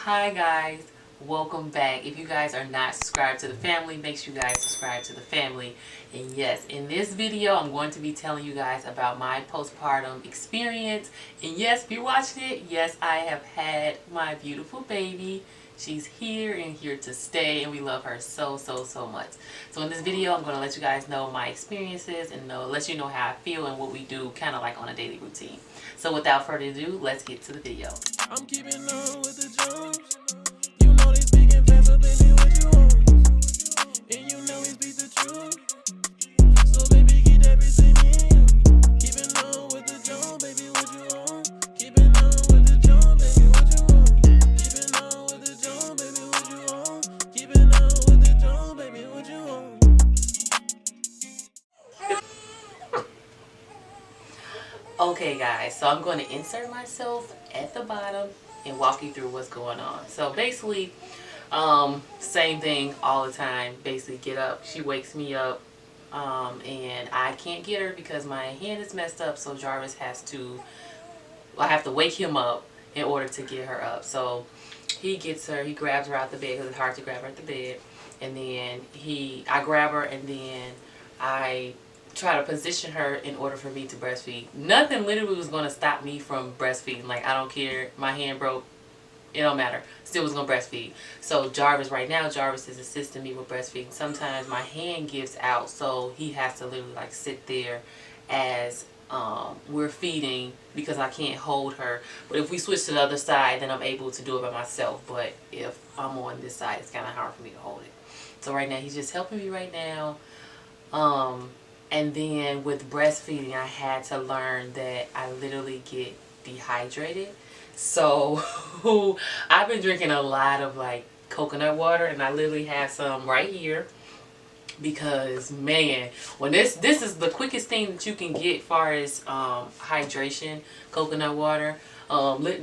Hi guys, welcome back. If you guys are not subscribed to the family, make sure you guys subscribe to the family. And yes, in this video I'm going to be telling you guys about my postpartum experience. And yes, if you're watching it, yes, I have had my beautiful baby. She's here and here to stay, and we love her so much. So in this video I'm going to let you guys know my experiences and let you know how I feel and what we do kind of like on a daily routine. So without further ado, let's get to the video. I'm keeping on with the Jones. You know they speaking fast, so baby, what you want? And you know we speak the truth. So baby, keep that bitch in you. Keeping on with the Jones, baby, what you want? Keeping on with the Jones, baby, what you want? Keeping on with the Jones, baby, what you want? Keeping on with the Jones, baby, what you want? Okay guys, so I'm going to insert myself at the bottom and walk you through what's going on. So basically, same thing all the time. Basically get up, she wakes me up, and I can't get her because my hand is messed up, so Jarvis has to, I have to wake him up in order to get her up. So he gets her, he grabs her out the bed because it's hard to grab her out the bed, and then I grab her, and then I try to position her in order for me to breastfeed. Nothing literally was going to stop me from breastfeeding. Like, I don't care, my hand broke, it don't matter, still was going to breastfeed. So Jarvis, right now Jarvis is assisting me with breastfeeding. Sometimes my hand gives out, so he has to literally like sit there as we're feeding because I can't hold her. But if we switch to the other side, then I'm able to do it by myself. But if I'm on this side, it's kind of hard for me to hold it. So right now he's just helping me right now. And then with breastfeeding, I had to learn that I literally get dehydrated. So I've been drinking a lot of like coconut water, and I literally have some right here because man, when this is the quickest thing that you can get far as hydration, coconut water.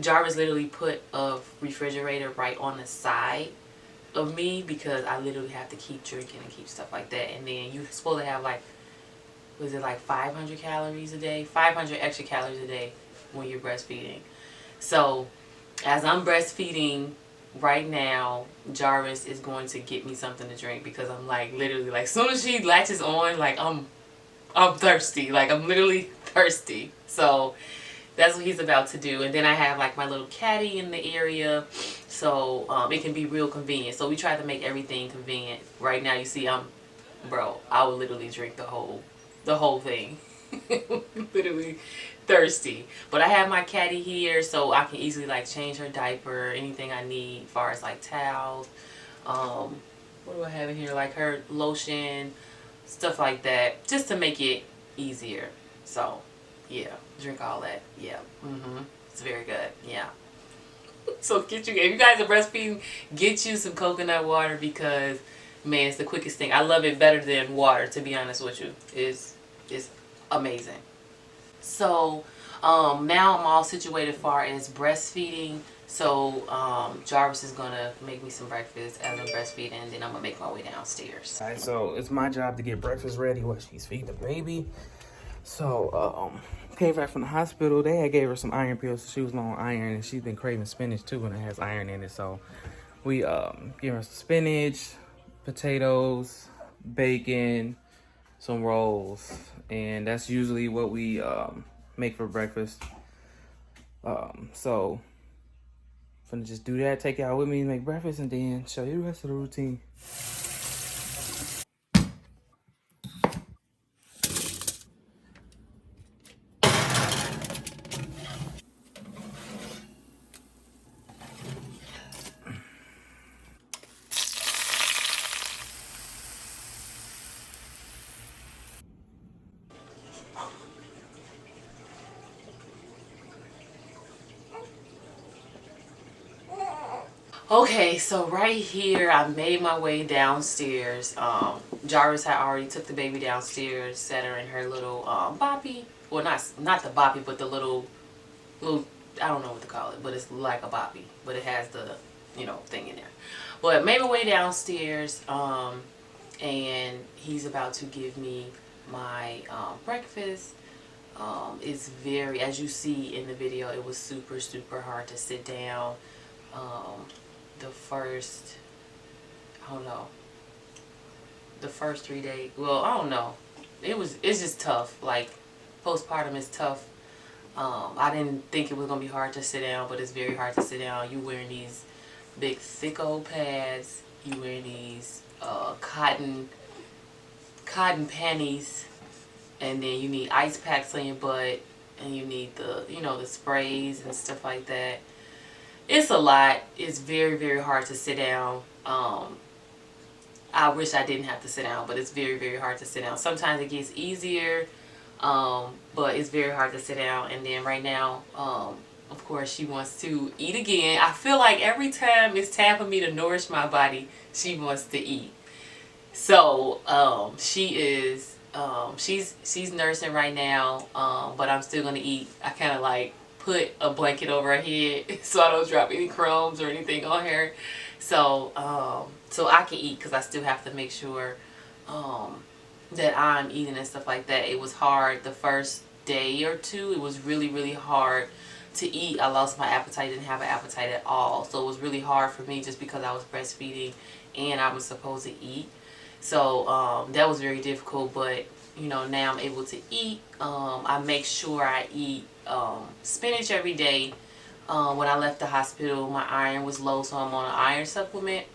Jarvis literally put a refrigerator right on the side of me because I literally have to keep drinking and keep stuff like that. And then you're supposed to have like, was it like 500 calories a day? 500 extra calories a day when you're breastfeeding. So as I'm breastfeeding right now, Jarvis is going to get me something to drink because I'm like literally like, as soon as she latches on, like I'm thirsty. Like I'm literally thirsty. So that's what he's about to do. And then I have like my little caddy in the area, so it can be real convenient. So we try to make everything convenient. Right now you see bro, I would literally drink the whole thing. Literally thirsty. But I have my caddy here so I can easily like change her diaper, anything I need as far as like towels. What do I have in here? Like her lotion, stuff like that, just to make it easier. So yeah, drink all that. Yeah. It's very good. Yeah. So if you guys are breastfeeding, get you some coconut water because man, it's the quickest thing. I love it better than water, to be honest with you. It's amazing. So now I'm all situated as far as breastfeeding. So Jarvis is gonna make me some breakfast as I'm breastfeeding, and then I'm gonna make my way downstairs. Alright, so it's my job to get breakfast ready while she's feeding the baby. So came back from the hospital. They had gave her some iron pills. So she was low on iron, and she's been craving spinach too, and it has iron in it. So we give her some spinach, potatoes, bacon, some rolls, and that's usually what we make for breakfast. So I'm gonna just do that, take it out with me, make breakfast, and then show you the rest of the routine. Okay, so right here I made my way downstairs. Jarvis had already took the baby downstairs, set her in her little boppy. Well, not the boppy, but the little I don't know what to call it, but it's like a boppy, but it has the thing in there. But made my way downstairs, and he's about to give me my breakfast. It's very, as you see in the video, it was super hard to sit down. the first, I don't know, the first 3 days. Well, I don't know. It's just tough. Like, postpartum is tough. I didn't think it was gonna be hard to sit down, but it's very hard to sit down. You wearing these big thick old pads. You wearing these cotton panties, and then you need ice packs on your butt, and you need the sprays and stuff like that. It's a lot. It's very, very hard to sit down. I wish I didn't have to sit down, but it's very, very hard to sit down. Sometimes it gets easier, but it's very hard to sit down. And then right now, of course, she wants to eat again. I feel like every time it's time for me to nourish my body, she wants to eat. So she's nursing right now, but I'm still gonna eat. I kind of like put a blanket over her head so I don't drop any crumbs or anything on her. So I can eat, because I still have to make sure that I'm eating and stuff like that. It was hard the first day or two. It was really, really hard to eat. I lost my appetite, didn't have an appetite at all. So it was really hard for me just because I was breastfeeding and I was supposed to eat. So that was very difficult, but now I'm able to eat. I make sure I eat spinach every day. When I left the hospital, my iron was low, so I'm on an iron supplement.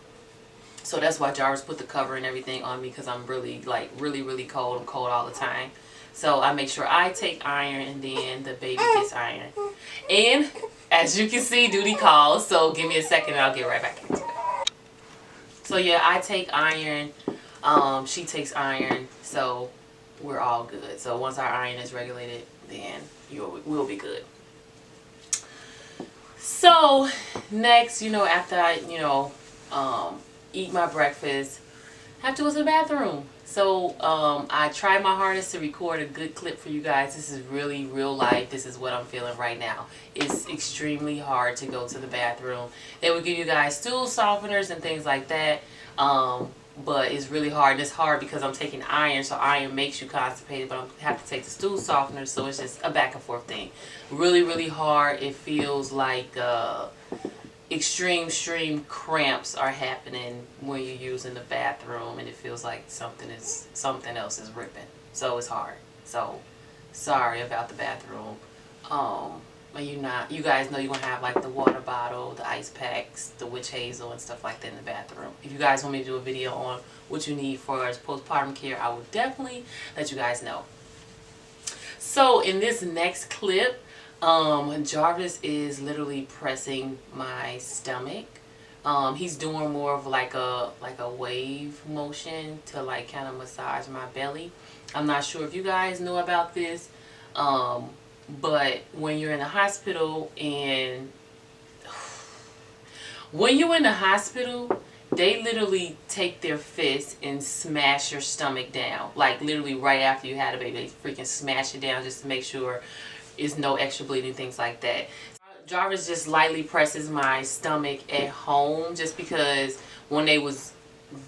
So that's why Jarvis put the cover and everything on me, because I'm really, really cold. I'm cold all the time. So I make sure I take iron, and then the baby gets iron. And as you can see, duty calls. So give me a second and I'll get right back into it. So yeah, I take iron. She takes iron. So we're all good. So once our iron is regulated, then we'll be good. So next, after I, eat my breakfast, I have to go to the bathroom. So I tried my hardest to record a good clip for you guys. This is really real life. This is what I'm feeling right now. It's extremely hard to go to the bathroom. They would give you guys stool softeners and things like that. But it's really hard. And it's hard because I'm taking iron, so iron makes you constipated, but I have to take the stool softener, so it's just a back and forth thing. Really, really hard. It feels like extreme cramps are happening when you're using the bathroom, and it feels like something else is ripping. So it's hard. So sorry about the bathroom. But you guys know you're gonna have like the water bottle, the ice packs, the witch hazel and stuff like that in the bathroom. If you guys want me to do a video on what you need for postpartum care, I will definitely let you guys know. So in this next clip, Jarvis is literally pressing my stomach. He's doing more of like a wave motion to like kind of massage my belly. I'm not sure if you guys know about this, but when you're in the hospital they literally take their fist and smash your stomach down. Like literally right after you had a baby, they freaking smash it down just to make sure there's no extra bleeding, things like that. Jarvis just lightly presses my stomach at home, just because when they was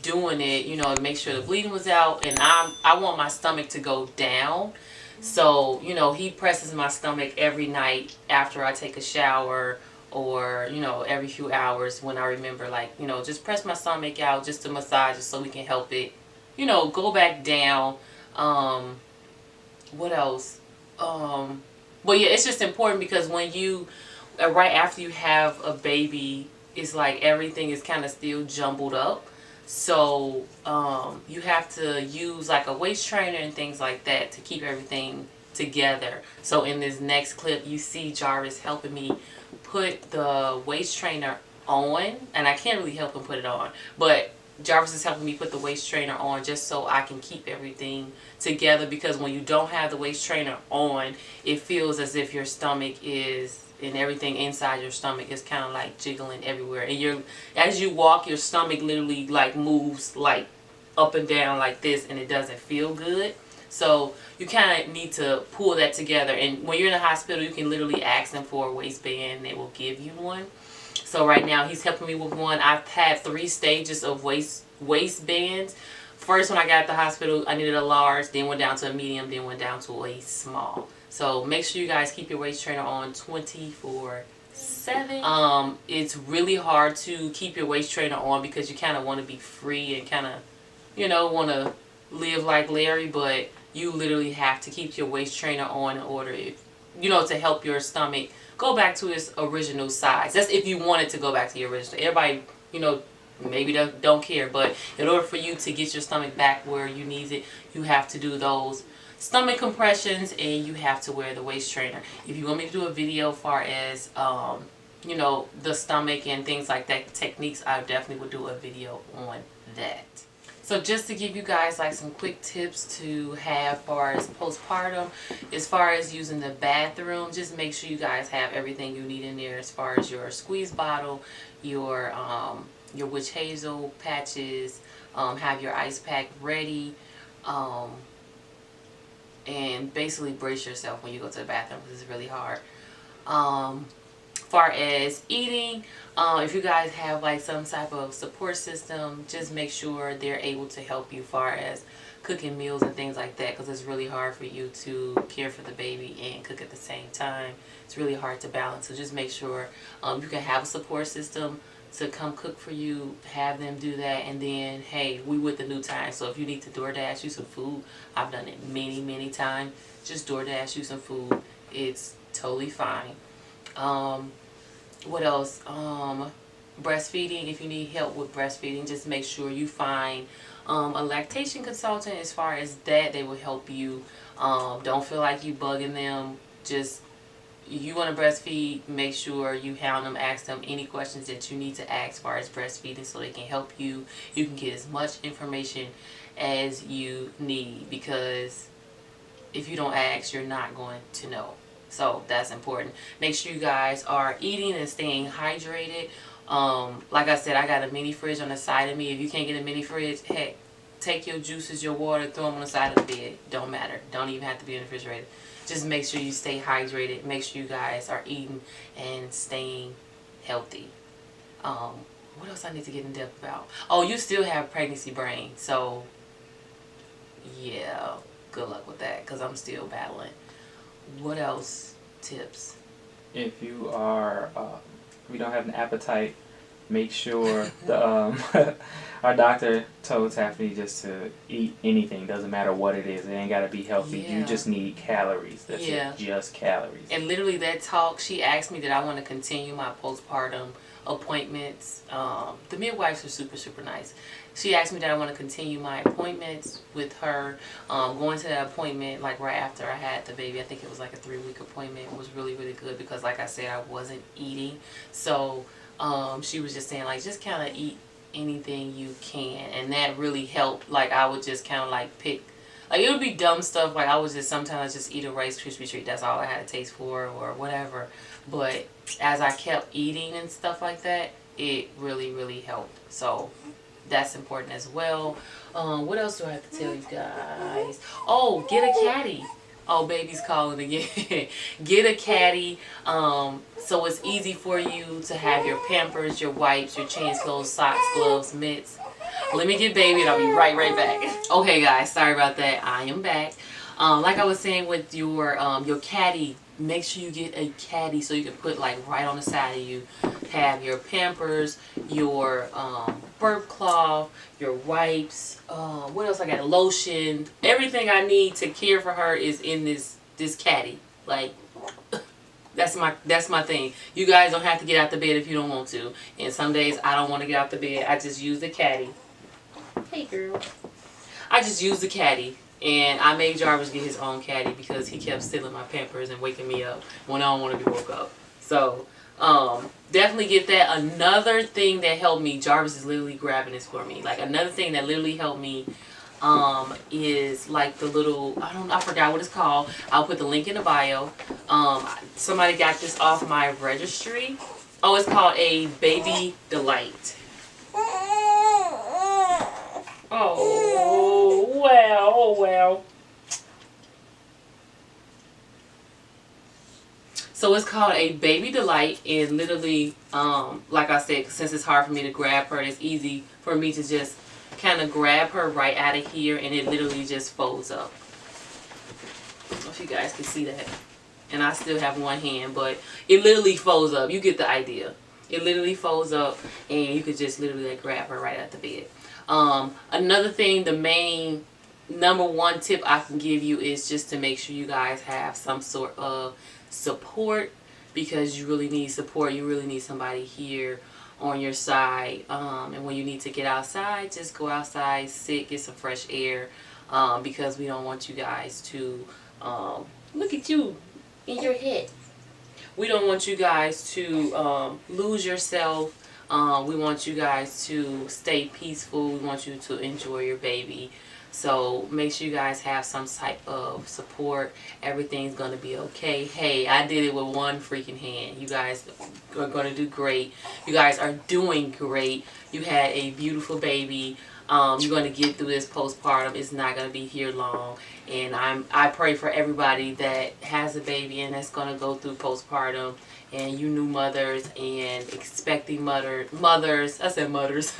doing it, to make sure the bleeding was out, and I want my stomach to go down. So, he presses my stomach every night after I take a shower, or, every few hours when I remember, like, just press my stomach out just to massage it so we can help it, go back down. What else? But yeah, it's just important because when you, right after you have a baby, it's like everything is kind of still jumbled up. So you have to use like a waist trainer and things like that to keep everything together. So in this next clip, you see Jarvis helping me put the waist trainer on, and I can't really help him put it on, but Jarvis is helping me put the waist trainer on just so I can keep everything together, because when you don't have the waist trainer on, it feels as if your stomach is, and everything inside your stomach is kind of like jiggling everywhere, and as you walk, your stomach literally like moves like up and down like this, and it doesn't feel good. So you kind of need to pull that together, and when you're in the hospital, you can literally ask them for a waistband and they will give you one. So right now he's helping me with one. I've had 3 stages of waistbands. First, when I got at the hospital, I needed a large, then went down to a medium, then went down to a small. So make sure you guys keep your waist trainer on 24/7. 7. It's really hard to keep your waist trainer on because you kind of want to be free and kind of, want to live like Larry, but you literally have to keep your waist trainer on in order, to help your stomach go back to its original size. That's if you want it to go back to your original. Everybody, maybe don't care, but in order for you to get your stomach back where you need it, you have to do those stomach compressions and you have to wear the waist trainer. If you want me to do a video far as the stomach and things like that, techniques, I definitely would do a video on that. So just to give you guys like some quick tips to have as far as postpartum, as far as using the bathroom, just make sure you guys have everything you need in there as far as your squeeze bottle, your witch hazel patches, have your ice pack ready, and basically brace yourself when you go to the bathroom because it's really hard. Far as eating, if you guys have like some type of support system, just make sure they're able to help you far as cooking meals and things like that, because it's really hard for you to care for the baby and cook at the same time. It's really hard to balance, so just make sure you can have a support system to come cook for you, have them do that, and then hey, we with the new time, so if you need to DoorDash you some food, I've done it many times, just DoorDash you some food, it's totally fine. What else? Breastfeeding, if you need help with breastfeeding, just make sure you find a lactation consultant. As far as that, they will help you. Don't feel like you bugging them. Just, you want to breastfeed, make sure you hound them, ask them any questions that you need to ask as far as breastfeeding so they can help you. You can get as much information as you need, because if you don't ask, you're not going to know. So that's important. Make sure you guys are eating and staying hydrated. Like I said, I got a mini fridge on the side of me. If you can't get a mini fridge, heck, take your juices, your water, throw them on the side of the bed. Don't matter. Don't even have to be in the refrigerator. Just make sure you stay hydrated. Make sure you guys are eating and staying healthy. What else I need to get in depth about? Oh, you still have pregnancy brain. So, yeah, good luck with that because I'm still battling. What else tips? If you are, if you don't have an appetite, make sure the our doctor told Taffany just to eat anything. Doesn't matter what it is. It ain't gotta be healthy. Yeah. You just need calories. That's it. Just calories. And literally that talk, she asked me that I want to continue my postpartum appointments. The midwives are super nice. She asked me that I want to continue my appointments with her. Going to that appointment like right after I had the baby, I think it was like a 3-week appointment. It was really good because like I said, I wasn't eating. So she was just saying like just kind of eat anything you can, and that really helped. Like I would just kind of like pick, like it would be dumb stuff, like I would just sometimes just eat a Rice Krispie treat, that's all I had a taste for or whatever, but as I kept eating and stuff like that, it really helped. So that's important as well. What else do I have to tell you guys? Oh, get a caddy. Oh, baby's calling again. Get a caddy, so it's easy for you to have your Pampers, your wipes, your change clothes, socks, gloves, mitts. Let me get baby and I'll be right back. Okay guys, sorry about that. I am back. Like I was saying with your caddy, make sure you get a caddy so you can put like right on the side of you. Have your Pampers, your burp cloth, your wipes, what else I got? Lotion. Everything I need to care for her is in this caddy. Like that's my thing. You guys don't have to get out the bed if you don't want to. And some days I don't want to get out the bed. I just use the caddy. Hey girl. I just use the caddy. And I made Jarvis get his own caddy because he kept stealing my Pampers and waking me up when I don't want to be woke up. So definitely get that. Another thing that helped me, Jarvis is literally grabbing this for me. Like another thing that literally helped me is like the little, I forgot what it's called. I'll put the link in the bio. Somebody got this off my registry. Oh, it's called a Baby Delight. Oh well. So it's called a Baby Delight, and literally, like I said, since it's hard for me to grab her, it's easy for me to just kind of grab her right out of here, and it literally just folds up. I don't know if you guys can see that. and I still have one hand, but it literally folds up. You get the idea. It literally folds up, and you could just literally like grab her right at the bed. Another thing, the main number one tip I can give you is just to make sure you guys have some sort of support, because you really need support. You really need somebody here on your side, and when you need to get outside, just go outside, sit, get some fresh air, because we don't want you guys to look at you in your head. We don't want you guys to lose yourself. We want you guys to stay peaceful. We want you to enjoy your baby. So make sure you guys have some type of support. Everything's going to be okay. Hey, I did it with one freaking hand. You guys are going to do great. You guys are doing great. You had a beautiful baby. You're going to get through this postpartum. It's not going to be here long. And I pray for everybody that has a baby and that's going to go through postpartum, and you new mothers and expecting mothers, I said mothers,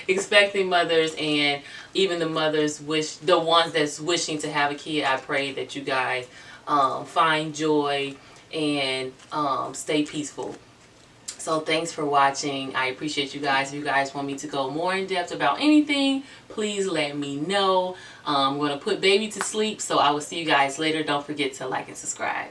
expecting mothers, and even the mothers the ones that's wishing to have a kid. I pray that you guys find joy and stay peaceful. So thanks for watching. I appreciate you guys. If you guys want me to go more in depth about anything, please let me know. I'm going to put baby to sleep, so I will see you guys later. Don't forget to like and subscribe.